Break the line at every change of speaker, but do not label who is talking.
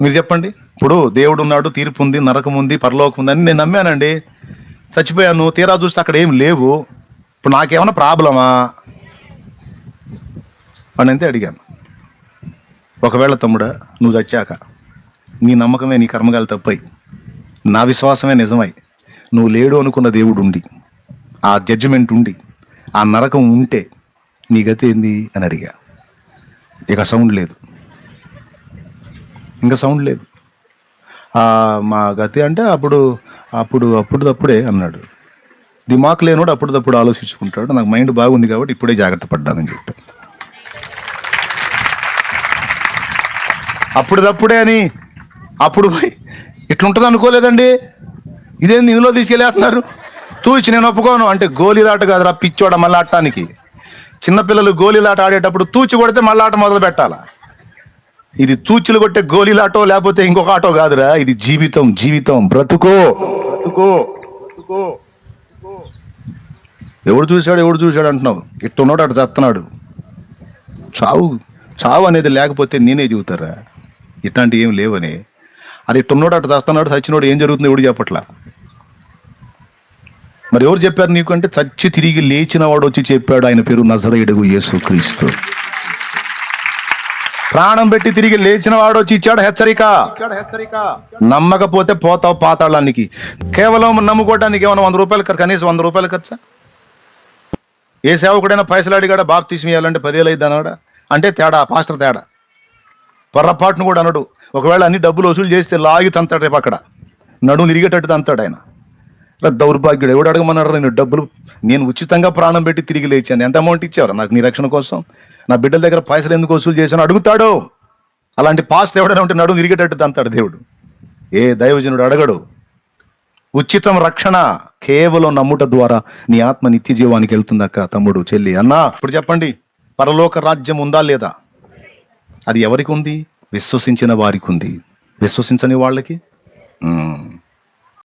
మీరు చెప్పండి. ఇప్పుడు దేవుడు ఉన్నాడు, తీర్పు ఉంది, నరకం ఉంది, పరలోకం ఉంది అని నేను నమ్మానండి. చచ్చిపోయాను, తీరా చూస్తే అక్కడ ఏం లేవు. ఇప్పుడు నాకేమన్నా ప్రాబ్లమా అని అంతే అడిగాను. ఒకవేళ తమ్ముడా నువ్వు చచ్చాక నీ నమ్మకమే నీ కర్మగాలు తప్పై, నా విశ్వాసమే నిజమై, నువ్వు లేడు అనుకున్న దేవుడు ఉండి, ఆ జడ్జిమెంట్ ఉండి, ఆ నరకం ఉంటే నీ గతి ఏంది అని అడిగా. ఇక సౌండ్ లేదు, ఇంకా సౌండ్ లేదు. మా గతి అంటే అప్పుడప్పుడే అన్నాడు. దిమాక్ లేనోడు అప్పుడప్పుడు ఆలోచించుకుంటాడు. నాకు మైండ్ బాగుంది కాబట్టి ఇప్పుడే జాగ్రత్త పడ్డానని చెప్పి. అప్పుడప్పుడే అని అప్పుడు పోయి ఇట్లుంటుంది అనుకోలేదండి. ఇదేంది ఇందులో తీసుకెళ్ళేస్తున్నారు, తూచి నేను ఒప్పుకోను అంటే. గోళీలాట కాదురా పిచ్చోడ, మళ్ళీ ఆడటానికి. చిన్నపిల్లలు గోళీలాట ఆడేటప్పుడు తూచి కొడితే మళ్ళీ ఆట మొదలు పెట్టాలా. ఇది తూచులు కొట్టే గోళీలాటో లేకపోతే ఇంకొక ఆటో కాదురా, ఇది జీవితం. జీవితం బ్రతుకో. ఎవడు చూశాడు అంటున్నావు. ఇట్టున్నాడు అటు చస్తున్నాడు. చావు అనేది లేకపోతే నేనే చెబుతారా, ఇట్లాంటివి ఏం లేవని. అది ఇట్టున్నాడు అటు చస్తున్నాడు, చచ్చినోడు ఏం జరుగుతుంది ఎవడు చెప్పట్లా. మరి ఎవరు చెప్పారు నీకు అంటే, చచ్చి తిరిగి లేచిన వాడు వచ్చి చెప్పాడు. ఆయన పేరు నజరేయుడు యేసుక్రీస్తు. ప్రాణం పెట్టి తిరిగి లేచిన వాడు వచ్చి ఇచ్చాడు హెచ్చరిక. నమ్మకపోతే పోతావు పాతాళానికి. కేవలం నమ్ముకోవడానికి ఏమైనా 100 రూపాయలు, కనీసం 100 రూపాయలు ఖర్చా? ఏ సేవకుడైనా పైసలు అడిగాడా బాప్తిస్మం ఇవ్వాలంటే 10,000 అయింది అన్నాడా అంటే తేడా, పాస్టర్ తేడా. పొర్రపాటును కూడా అనడు. ఒకవేళ అన్ని డబ్బులు వసూలు చేస్తే లాగి తంతాడు, రేపు అక్కడ నడుము తిరిగేటట్టు తంతాడు ఆయన. దౌర్భాగ్యుడు. ఎవడు అడగమన్నాడు నేను డబ్బులు? నేను ఉచితంగా ప్రాణం పెట్టి తిరిగి లేచాను. ఎంత అమౌంట్ ఇచ్చారు నాకు నీ రక్షణ కోసం? నా బిడ్డల దగ్గర పైసలు ఎందుకు వసూలు చేశాను అడుగుతాడు. అలాంటి పాస్ట్ ఎవడైనా ఉంటే నడుము తిరిగేటట్టు తంతాడు దేవుడు. ఏ దైవజనుడు అడగడు. ఉచితం రక్షణ కేవలం నమ్ముట ద్వారా నీ ఆత్మ నిత్య జీవానికి వెళ్తుందక్క, తమ్ముడు, చెల్లి, అన్నా. ఇప్పుడు చెప్పండి, పరలోక రాజ్యం ఉందా లేదా? అది ఎవరికి ఉంది? విశ్వసించిన వారికి ఉంది. విశ్వసించని వాళ్ళకి